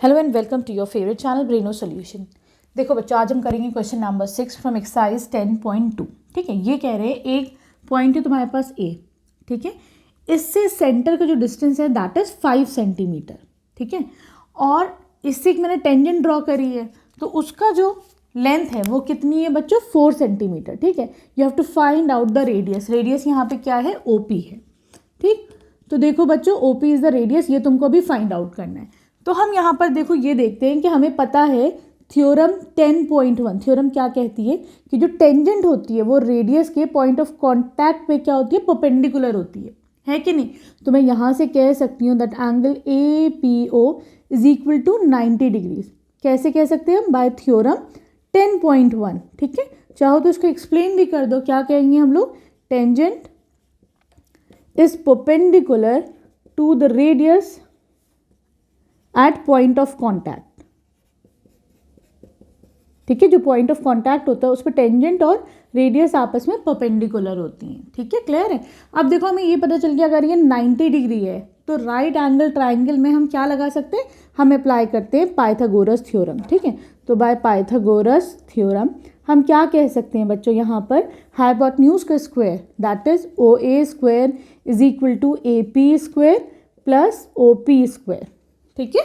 Hello and welcome to your favourite channel Braino solution. देखो बच्चों, आज हम करेंगे क्वेश्चन नंबर 6 फ्रॉम एक्सरसाइज 10.2। ठीक है, ये कह रहे हैं एक पॉइंट है तुम्हारे पास ए, ठीक है, इससे सेंटर का जो डिस्टेंस है दैट इज 5 सेंटीमीटर। ठीक है, और इससे एक मैंने टेंजेंट ड्रॉ करी है तो उसका जो लेंथ है वो कितनी है बच्चों, 4 सेंटीमीटर। ठीक है, you have to find out the radius. Radius यहाँ पे क्या है, ओपी है। ठीक, तो देखो बच्चों, ओपी इज द रेडियस, ये तुमको अभी फाइंड आउट करना है। तो हम यहाँ पर देखो ये देखते हैं कि हमें पता है थ्योरम 10.1। थ्योरम क्या कहती है कि जो टेंजेंट होती है वो रेडियस के पॉइंट ऑफ कांटेक्ट पे क्या होती है, परपेंडिकुलर होती है कि नहीं। तो मैं यहाँ से कह सकती हूँ that angle A P O is equal to 90 degrees. कैसे कह सकते हैं हम, बाय थ्योरम 10.1। ठीक है, चाहो तो इसको एक्सप्लेन भी कर दो। क्या कहेंगे हम लोग, tangent is perpendicular to the radius at point of contact. ठीक है, जो पॉइंट ऑफ कॉन्टैक्ट होता है उस पर टेंजेंट और रेडियस आपस में परपेंडिकुलर होती हैं। ठीक है, क्लियर है। अब देखो हमें ये पता चल गया अगर ये 90 डिग्री है तो राइट एंगल ट्राइंगल में हम क्या लगा सकते हैं, हम अप्लाई करते हैं पाइथागोरस थ्योरम। ठीक है, तो बाय पाइथागोरस थ्योरम हम क्या कह सकते हैं बच्चों, यहाँ पर हाइपोटेन्यूज का square that is O A square is equal to A P square plus O P square. ठीक है,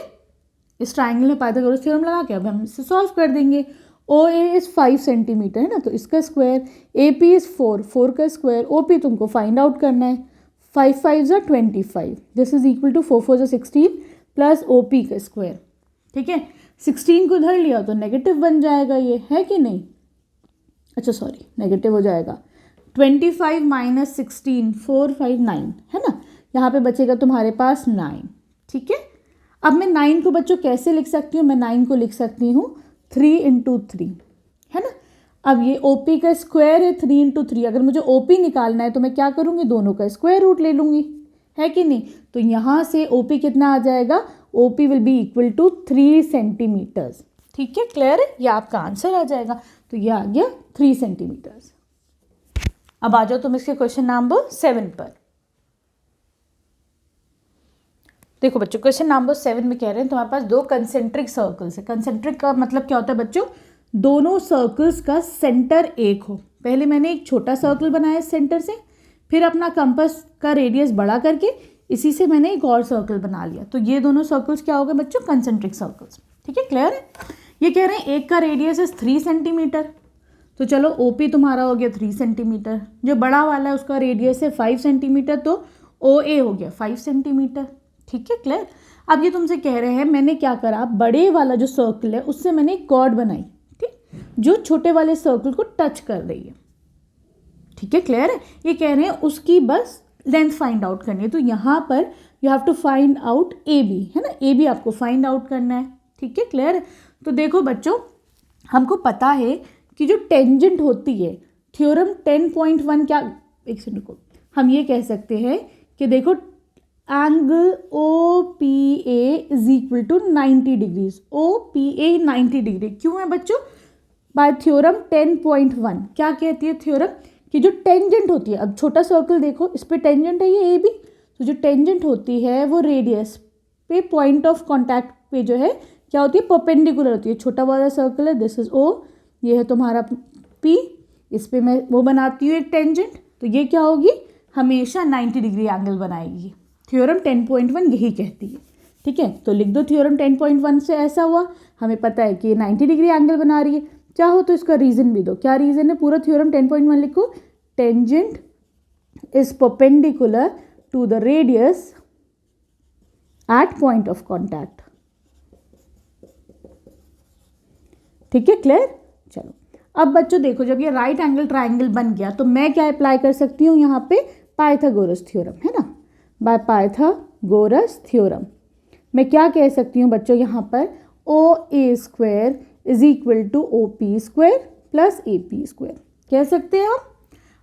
इस ट्राइंगल में पाइथागोरस थ्योरम लगा के अब हम इसे सॉल्व कर देंगे। ओ ए इज 5 सेंटीमीटर है ना, तो इसका स्क्वायर, ए पी इज 4 का स्क्वायर, ओ पी तुमको फाइंड आउट करना है। 5 5 25, this is equal to 4 4 16 plus O P का स्क्वायर। ठीक है, 16 को धर लिया तो नेगेटिव बन जाएगा, ये है कि नहीं, अच्छा सॉरी नेगेटिव हो जाएगा। 25 माइनस 16 4 5 9 है ना, यहाँ पे बचेगा तुम्हारे पास 9। ठीक है, अब मैं 9 को बच्चों कैसे लिख सकती हूँ, मैं 9 को लिख सकती हूँ 3 इंटू 3 है ना। अब ये OP का स्क्वायर है 3 इंटू 3, अगर मुझे OP निकालना है तो मैं क्या करूँगी, दोनों का स्क्वायर रूट ले लूँगी, है कि नहीं। तो यहाँ से OP कितना आ जाएगा, OP will be equal to 3 centimetres. ठीक है, क्लियर है, ये आपका आंसर आ जाएगा। तो ये आ गया 3 सेंटीमीटर्स। अब आ जाओ तुम इसके क्वेश्चन नंबर 7 पर। देखो बच्चों, क्वेश्चन नंबर 7 में कह रहे हैं तुम्हारे पास दो कंसेंट्रिक सर्कल्स है। कंसेंट्रिक का मतलब क्या होता है बच्चों, दोनों सर्कल्स का सेंटर एक हो। पहले मैंने एक छोटा सर्कल बनाया सेंटर से, फिर अपना कंपास का रेडियस बड़ा करके इसी से मैंने एक और सर्कल बना लिया। तो ये दोनों सर्कल्स क्या हो गए बच्चों, कंसेंट्रिक सर्कल्स। ठीक है, क्लियर है। ये कह रहे हैं एक का रेडियस इज 3 सेंटीमीटर, तो चलो OP तुम्हारा हो गया 3 सेंटीमीटर, जो बड़ा वाला है उसका रेडियस है 5 सेंटीमीटर, तो OA हो गया 5 सेंटीमीटर। ठीक है, क्लियर। अब ये तुमसे कह रहे हैं मैंने क्या करा, बड़े वाला जो सर्कल है उससे मैंने एक कॉर्ड बनाई, ठीक, जो छोटे वाले सर्कल को टच कर रही है। ठीक है, क्लियर है। ये कह रहे हैं उसकी बस लेंथ फाइंड आउट करनी है, तो यहाँ पर you have to find out AB है ना, AB आपको फाइंड आउट करना है। ठीक है, क्लियर है। तो देखो बच्चों, हमको पता है कि जो टेंजेंट होती है, थ्योरम 10.1 क्या, एक सेकंड को, हम ये कह सकते हैं कि देखो angle OPA is equal to 90 degrees. OPA 90 degree क्यों है बच्चों, बाय थ्योरम 10.1 क्या कहती है थ्योरम, कि जो टेंजेंट होती है, अब छोटा सर्कल देखो इस पे टेंजेंट है ये AB, तो जो टेंजेंट होती है वो रेडियस पे पॉइंट ऑफ कॉन्टैक्ट पे जो है क्या होती है, परपेंडिकुलर होती है। छोटा वाला सर्कल है, दिस इज O, ये है तुम्हारा P, इस पे मैं वो बनाती हूँ एक टेंजेंट, तो ये क्या होगी, हमेशा 90 डिग्री एंगल बनाएगी। थ्योरम 10.1 यही कहती है। ठीक है, तो लिख दो थ्योरम 10.1 से ऐसा हुआ, हमें पता है कि ये 90 डिग्री एंगल बना रही है। चाहो तो इसका रीजन भी दो, क्या रीजन है, पूरा थ्योरम 10.1 लिखो, tangent is perpendicular to the radius at point of contact. ठीक है, क्लियर। चलो अब बच्चों देखो, जब ये राइट एंगल ट्राइंगल बन गया तो मैं क्या अप्लाई कर सकती हूँ यहाँ पे, पाइथागोरस थ्योरम है ना। बाय पाइथागोरस थ्योरम मैं क्या कह सकती हूँ बच्चों, यहाँ पर OA square is equal to OP square plus AP square कह सकते हैं हम।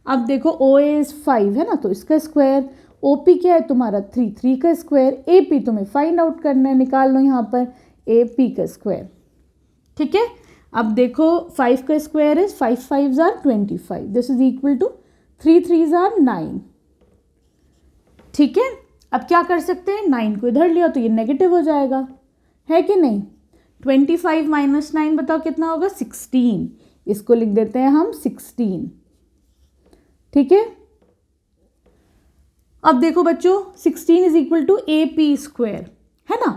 अब देखो OA इज 5 है ना, तो इसका स्क्वायर, OP क्या है तुम्हारा 3 का स्क्वायर, AP तुम्हें फाइंड आउट करना है, निकाल लो यहाँ पर AP का स्क्वायर। ठीक है, अब देखो 5 का square is 5 5 are 25, this is equal to 3 3 are 9। ठीक है, अब क्या कर सकते हैं, 9 को इधर लिया तो ये नेगेटिव हो जाएगा, है कि नहीं। 25 माइनस 9 बताओ कितना होगा, 16। इसको लिख देते हैं हम 16, ठीक है। अब देखो बच्चों 16 is equal to A P square, है ना।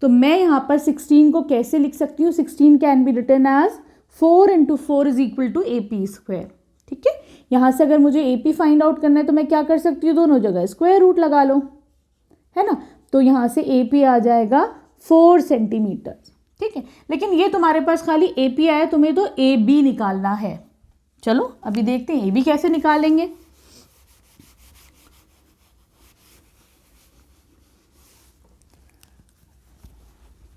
तो मैं यहाँ पर 16 को कैसे लिख सकती हूँ, 16 can be written as 4 into 4 is equal to A P square, ठीक है। यहाँ से अगर मुझे ए पी फाइंड आउट करना है तो मैं क्या कर सकती हूँ, दोनों जगह स्क्वायर रूट लगा लो, है ना। तो यहाँ से ए पी आ जाएगा 4 सेंटीमीटर, ठीक है। लेकिन ये तुम्हारे पास खाली ए पी आया, तुम्हें तो ए बी निकालना है। चलो अभी देखते हैं ए बी कैसे निकालेंगे।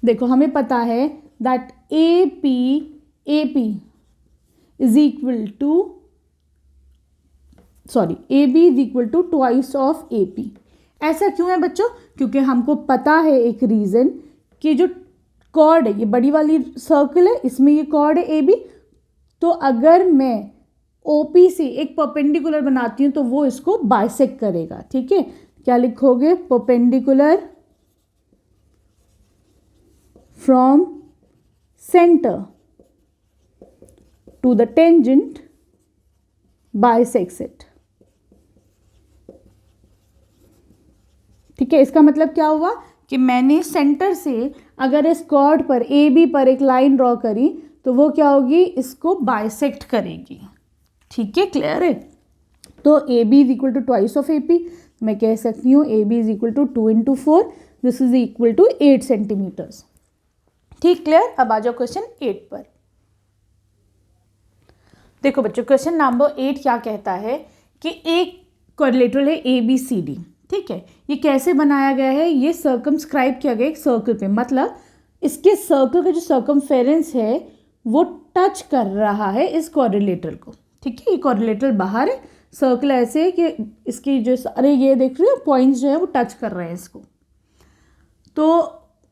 देखो हमें पता है that A P is equal to A B is equal to twice of A P. ऐसा क्यों है बच्चों, क्योंकि हमको पता है एक रीज़न कि जो कॉर्ड है, ये बड़ी वाली सर्कल है, इसमें ये कॉर्ड है ए बी, तो अगर मैं ओ पी से एक परपेंडिकुलर बनाती हूँ तो वो इसको बाइसेक्ट करेगा, ठीक है। क्या लिखोगे, perpendicular from centre to the tangent bisects it, ठीक है। इसका मतलब क्या हुआ कि मैंने सेंटर से अगर इस कॉर्ड पर ए बी पर एक लाइन ड्रॉ करी तो वो क्या होगी, इसको बाइसेक्ट करेगी, ठीक है। क्लियर है। तो A B is equal to twice of A P, मैं कह सकती हूँ A B is equal to 2 into 4, this is equal to 8 centimetres, ठीक। क्लियर। अब आ जाओ क्वेश्चन 8 पर। देखो बच्चों क्वेश्चन नंबर 8 क्या कहता है कि एक क्वाड्रिलेटरल है ए बी सी डी, ठीक है। ये कैसे बनाया गया है, ये सर्कमस्क्राइब किया गया एक सर्कल पे, मतलब इसके सर्कल का जो सर्कमफेरेंस है वो टच कर रहा है इस क्वाड्रिलेटरल को, ठीक है। ये क्वाड्रिलेटरल बाहर है, सर्कल ऐसे है कि इसकी जो सारे ये देख रहे हो पॉइंट्स जो है वो टच कर रहे हैं इसको। तो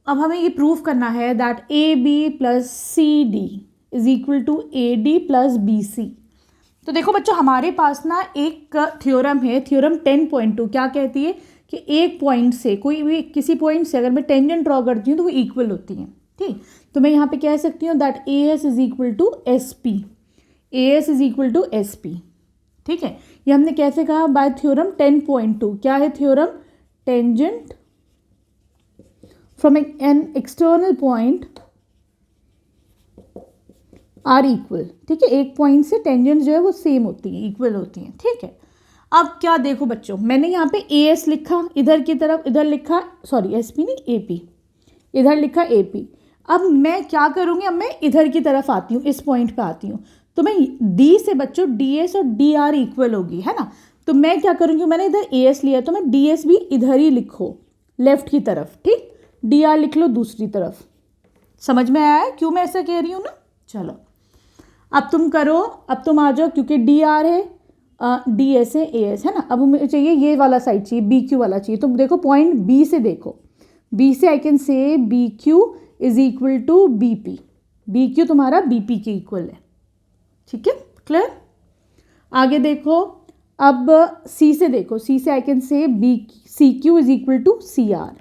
अब हमें ये प्रूव करना है that A B plus C D is equal to A D plus B C. तो देखो बच्चों हमारे पास ना एक थ्योरम है, थ्योरम 10.2 क्या कहती है कि एक पॉइंट से, कोई भी किसी पॉइंट से अगर मैं टेंजेंट ड्रॉ करती हूँ तो वो इक्वल होती हैं, ठीक। तो मैं यहाँ पे कह सकती हूँ that A S is equal to S P, A S is equal to S P, ठीक है। ये हमने कैसे कहा, बाय थ्योरम 10.2। क्या है theorem, tangent from an external point are equal, ठीक है। एक पॉइंट से टेंजेंट जो है वो सेम होती है, इक्वल होती हैं, ठीक है। अब क्या देखो बच्चों, मैंने यहाँ पे ए एस लिखा इधर की तरफ, इधर लिखा एस पी नहीं ए पी, इधर लिखा ए पी। अब मैं क्या करूँगी, अब मैं इधर की तरफ आती हूँ, इस पॉइंट पे आती हूँ, तो मैं डी से बच्चों डी एस और डी आर इक्वल होगी, है ना। तो मैं क्या करूँगी, मैंने इधर ए एस लिया तो मैं डी एस भी इधर ही लिखो, लेफ्ट की तरफ, ठीक। डी आर लिख लो दूसरी तरफ। समझ में आया है क्यों मैं ऐसा कह रही हूँ ना। चलो अब तुम करो, अब तुम आ जाओ, क्योंकि डी आर है, डी एस है, ए एस है ना। अब मुझे चाहिए ये वाला साइड चाहिए, बी क्यू वाला चाहिए। तो देखो पॉइंट बी से देखो, बी से I can say B Q is equal to B P, B Q तुम्हारा बी पी के इक्वल है, ठीक है। क्लियर। आगे देखो, अब सी से देखो, सी से I can say B C Q is equal to C R.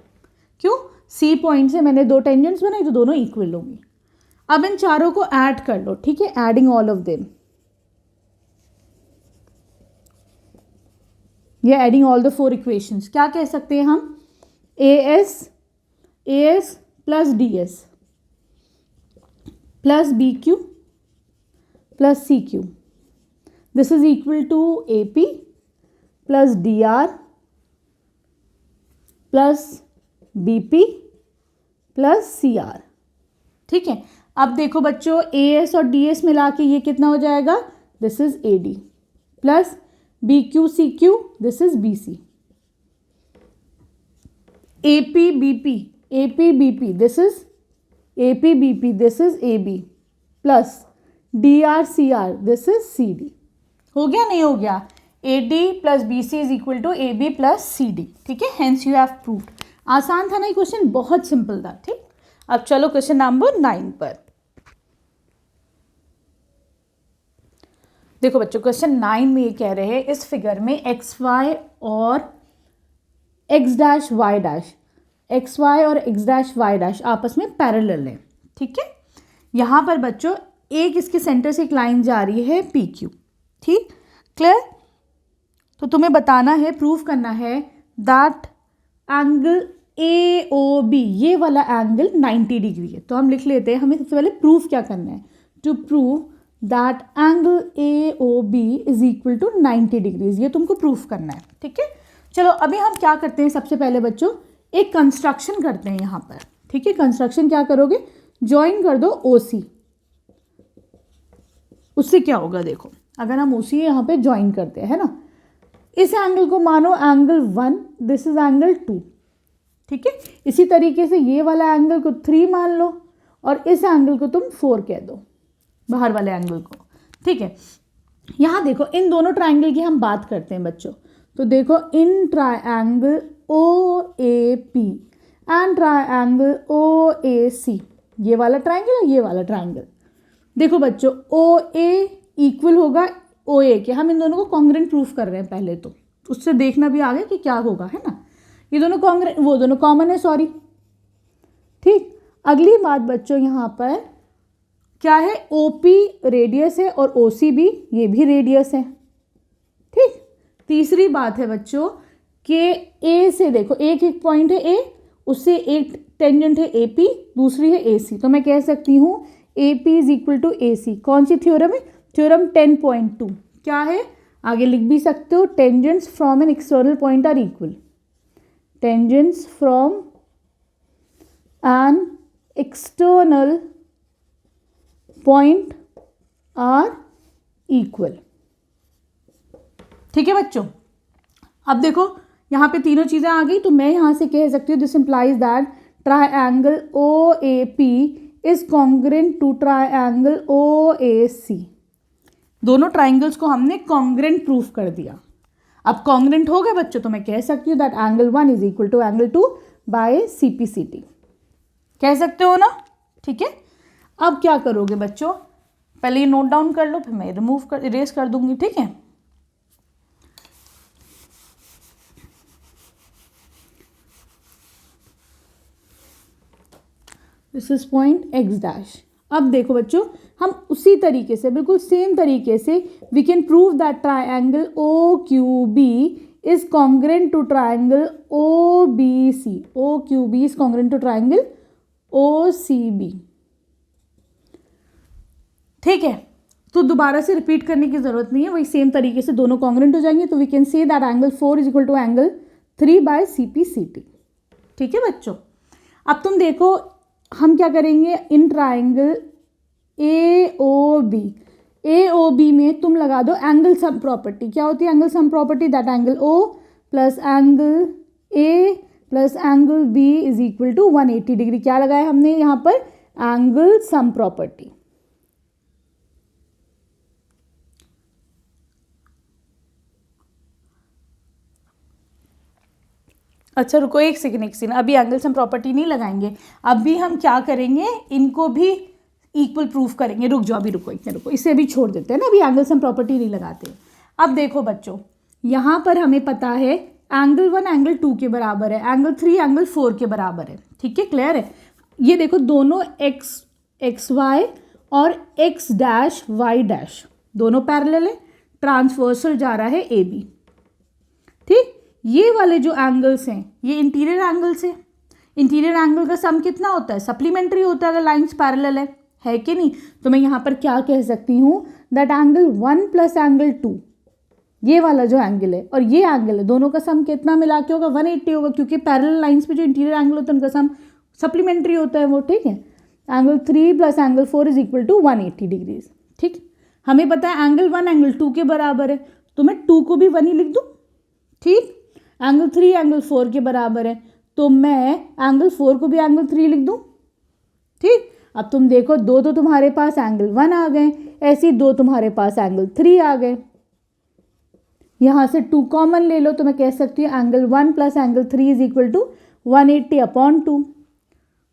क्यों, सी पॉइंट से मैंने दो टेंजेंट्स बनाई तो दोनों इक्वल होंगी। अब इन चारों को ऐड कर लो, ठीक है, एडिंग ऑल ऑफ देम, ये एडिंग ऑल द 4 इक्वेशंस। क्या कह सकते हैं हम, A S plus D S plus B Q plus C Q, this is equal to A P plus D R plus B P plus C R, ठीक है। अब देखो बच्चों ए एस और डी एस मिला के ये कितना हो जाएगा, this is A D plus B Q C Q, this is B C, A P B P, this is A P B P, this is A B plus D R C R, this is C D. हो गया नहीं हो गया, A D plus B C is equal to A B plus C D, ठीक है। Hence you have proved. आसान था ना ये क्वेश्चन, बहुत सिंपल था, ठीक। अब चलो क्वेश्चन नंबर 9 पर। देखो बच्चों क्वेश्चन 9 में ये कह रहे हैं इस फिगर में एक्स वाई और X dash Y dash X Y और एक्स डैश वाई डैश आपस में पैरेलल है, ठीक है। यहाँ पर बच्चों एक इसके सेंटर से एक लाइन जा रही है पी क्यू, ठीक, क्लियर। तो तुम्हें बताना है, प्रूव करना है that angle A O B, ये वाला एंगल 90 डिग्री है। तो हम लिख लेते हैं, हमें सबसे पहले प्रूफ क्या करना है, to prove that angle A O B is equal to 90 degrees, ये तुमको प्रूफ करना है, ठीक है। चलो अभी हम क्या करते हैं, सबसे पहले बच्चों एक कंस्ट्रक्शन करते हैं यहाँ पर, ठीक है। कंस्ट्रक्शन क्या करोगे, ज्वाइन कर दो ओ सी। उससे क्या होगा, देखो अगर हम ओ सी यहाँ पे ज्वाइन करते हैं, है ना, इस एंगल को मानो एंगल 1, दिस इज एंगल 2, ठीक है। इसी तरीके से ये वाला एंगल को 3 मान लो और इस एंगल को तुम 4 कह दो, बाहर वाले एंगल को, ठीक है। यहाँ देखो इन दोनों ट्राइंगल की हम बात करते हैं बच्चों। तो देखो in triangle O A P and triangle O A C, ये वाला ट्राइंगल और ये वाला ट्राइंगल, देखो बच्चों ओ ए इक्वल होगा ओ ए के। हम इन दोनों को कॉन्ग्रेंट प्रूफ कर रहे हैं पहले, तो उससे देखना भी आगे कि क्या होगा, है ना। ये दोनों कॉन्ग्रेंट, वो दोनों कॉमन है, सॉरी, ठीक। अगली बात बच्चों यहाँ पर क्या है, ओ पी रेडियस है और ओ सी भी, ये भी रेडियस है, ठीक। तीसरी बात है बच्चों कि ए से देखो एक एक पॉइंट है ए, उससे एक टेंजेंट है ए पी, दूसरी है ए सी। तो मैं कह सकती हूँ A P is equal to A C. कौन सी थ्योरम है, थ्योरम 10.2 क्या है, आगे लिख भी सकते हो, tangents from an external point are equal, tangents from an external point are equal, ठीक है बच्चों। अब देखो यहाँ पे तीनों चीज़ें आ गई, तो मैं यहाँ से कह सकती हूँ this implies that triangle O A P is congruent to triangle O A C. दोनों ट्राइंगल्स को हमने कॉन्ग्रेंट प्रूफ कर दिया। अब कॉन्ग्रेंट हो गए बच्चों, तो मैं कह सकती हूँ that angle 1 is equal to angle 2 by C P C T, कह सकते हो ना, ठीक है। अब क्या करोगे बच्चों, पहले ये नोट डाउन कर लो, फिर मैं इरेज कर दूंगी, ठीक है। This is point x dash. अब देखो बच्चों हम उसी तरीके से, बिल्कुल सेम तरीके से we can prove that triangle O Q B is congruent to triangle O B C, O Q B is congruent to triangle O C B, ठीक है। तो दोबारा से रिपीट करने की जरूरत नहीं है, वही सेम तरीके से दोनों कॉन्ग्रेंट हो जाएंगे। तो we can say that angle 4 is equal to angle 3 by C P C T, ठीक है बच्चों। अब तुम देखो हम क्या करेंगे, in triangle A O B, A O B में तुम लगा दो एंगल सम प्रॉपर्टी। क्या होती है angle sum property, that angle O plus angle A plus angle B is equal to 180 degree. क्या लगाया हमने यहाँ पर, एंगल सम प्रॉपर्टी। अच्छा रुको एक सेकेंड, अभी एंगल सम प्रॉपर्टी नहीं लगाएंगे, अभी हम क्या करेंगे, इनको भी इक्वल प्रूफ करेंगे। रुक जाओ, अभी रुको, इसे अभी छोड़ देते हैं ना, अभी एंगल सम प्रॉपर्टी नहीं लगाते। अब देखो बच्चों यहाँ पर हमें पता है एंगल 1 एंगल 2 के बराबर है, एंगल 3 एंगल 4 के बराबर है, ठीक है, क्लियर है। ये देखो दोनों एक्स वाई और एक्स डैश वाई डैश दोनों पैरेलल है, ट्रांसवर्सल जा रहा है ए बी, ठीक। ये वाले जो एंगल्स हैं ये इंटीरियर एंगल्स हैं। इंटीरियर एंगल का सम कितना होता है, सप्लीमेंट्री होता है अगर लाइंस पैरेलल है कि नहीं। तो मैं यहाँ पर क्या कह सकती हूँ, दैट एंगल 1 प्लस एंगल 2, ये वाला जो एंगल है और ये एंगल है, दोनों का सम कितना मिला के होगा, 180 होगा, क्योंकि पैरेलल लाइंस पे जो इंटीरियर एंगल होता है उनका सम सप्लीमेंट्री होता है वो, ठीक है। Angle 3 plus angle 4 is equal to 180 degrees, ठीक। हमें पता है एंगल 1 एंगल 2 के बराबर है, तो मैं 2 को भी 1 ही लिख दूँ, ठीक। एंगल 3 एंगल 4 के बराबर है, तो मैं एंगल 4 को भी एंगल 3 लिख दूँ, ठीक। अब तुम देखो दो तो तुम्हारे पास एंगल 1 आ गए, ऐसे ही दो तुम्हारे पास एंगल 3 आ गए। यहाँ से 2 कॉमन ले लो, तो मैं कह सकती हूँ angle 1 plus angle 3 is equal to 180/2।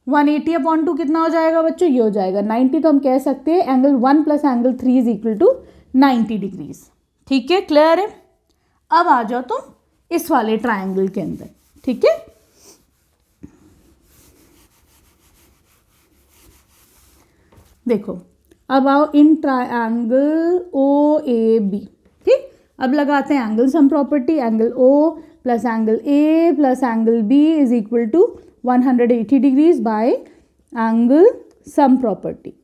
180/2 कितना हो जाएगा बच्चों, ये हो जाएगा 90। तो हम कह सकते हैं angle 1 plus angle 3 is equal to 90 degrees, ठीक है, क्लियर है। अब आ जाओ तुम इस वाले ट्राइंगल के अंदर, ठीक है। देखो अब आओ in triangle O A B, ठीक। अब लगाते हैं angle sum property, angle O plus angle A plus angle B is equal to 180 degrees by angle sum property,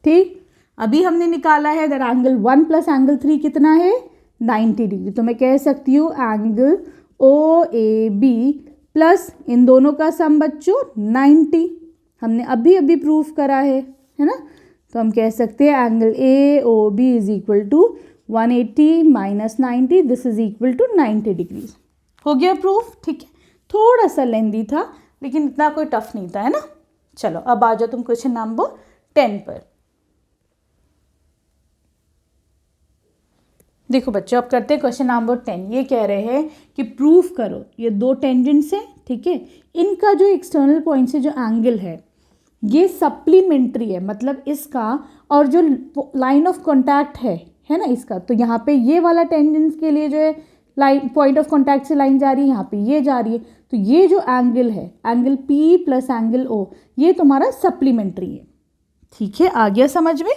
ठीक। अभी हमने निकाला है दैट एंगल 1 प्लस एंगल 3 कितना है 90 डिग्री, तो मैं कह सकती हूँ angle O A B plus इन दोनों का सम बच्चों 90, हमने अभी अभी प्रूफ करा है ना। तो हम कह सकते हैं angle A O B is equal to 180 minus 90, this is equal to 90 degrees. हो गया प्रूफ, ठीक है। थोड़ा सा लेंदी था लेकिन इतना कोई टफ नहीं था, है ना। चलो अब आ जाओ तुम क्वेश्चन नंबर 10 पर। देखो बच्चों अब करते हैं क्वेश्चन नंबर 10। ये कह रहे हैं कि प्रूफ करो ये दो टेंजेंट्स हैं, ठीक है, इनका जो एक्सटर्नल पॉइंट से जो एंगल है ये सप्लीमेंट्री है, मतलब इसका और जो लाइन ऑफ कॉन्टैक्ट है ना इसका, तो यहाँ पे ये वाला टेंजेंट के लिए जो है लाइन पॉइंट ऑफ कॉन्टैक्ट से लाइन जा रही है, यहाँ पे ये जा रही है, तो ये जो एंगल है angle P plus angle O ये तुम्हारा सप्लीमेंट्री है, ठीक है। आ गया समझ में।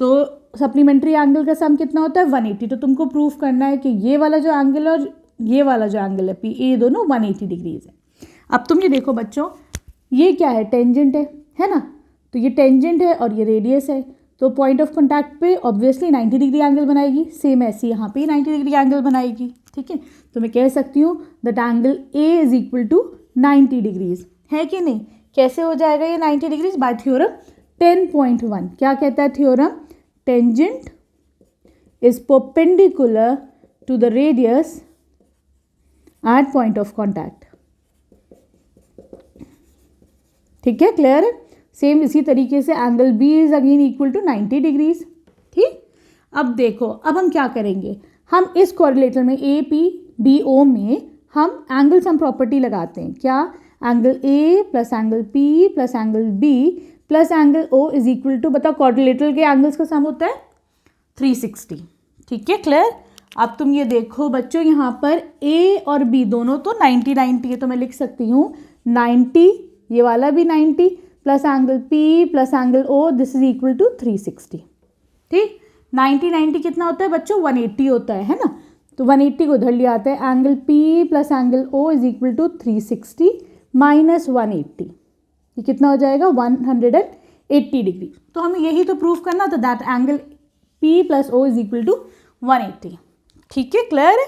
तो सप्लीमेंट्री एंगल का सम कितना होता है 180, तो तुमको प्रूफ करना है कि ये वाला जो एंगल और ये वाला जो एंगल है पी ये दोनों 180 डिग्रीज है। अब तुम ये देखो बच्चों ये क्या है टेंजेंट है ना, तो ये टेंजेंट है और ये रेडियस है, तो पॉइंट ऑफ कॉन्टैक्ट पे ऑब्वियसली 90 डिग्री एंगल बनाएगी, सेम ऐसी यहाँ पे 90 डिग्री एंगल बनाएगी, ठीक है। तो मैं कह सकती हूँ that angle A is equal to 90 degrees, है कि नहीं। कैसे हो जाएगा ये 90 डिग्रीज, बाय थ्योरम 10.1। क्या कहता है theorem, tangent is perpendicular to the radius at point of contact, ठीक है, क्लियर है। सेम इसी तरीके से angle B is again equal to 90 degrees, ठीक। अब देखो अब हम क्या करेंगे, हम इस कोरिलेटर में ए पी बी ओ में हम एंगल सम प्रॉपर्टी लगाते हैं। क्या, angle A plus angle P plus angle B plus angle O is equal to, बताओ कोरिलेटर के एंगल्स का सम होता है 360, ठीक है, क्लियर। अब तुम ये देखो बच्चों यहाँ पर ए और बी दोनों तो 90 है, तो मैं लिख सकती हूँ 90, ये वाला भी 90 plus angle P plus angle O this is equal to 360, ठीक। 90 कितना होता है बच्चों 180 होता है ना, तो 180 को उधर ले आते हैं, angle P plus angle O is equal to 360 minus 180, ये कितना हो जाएगा 180 डिग्री। तो हमें यही तो प्रूफ करना था that angle P plus O is equal to 180, ठीक है, क्लियर है।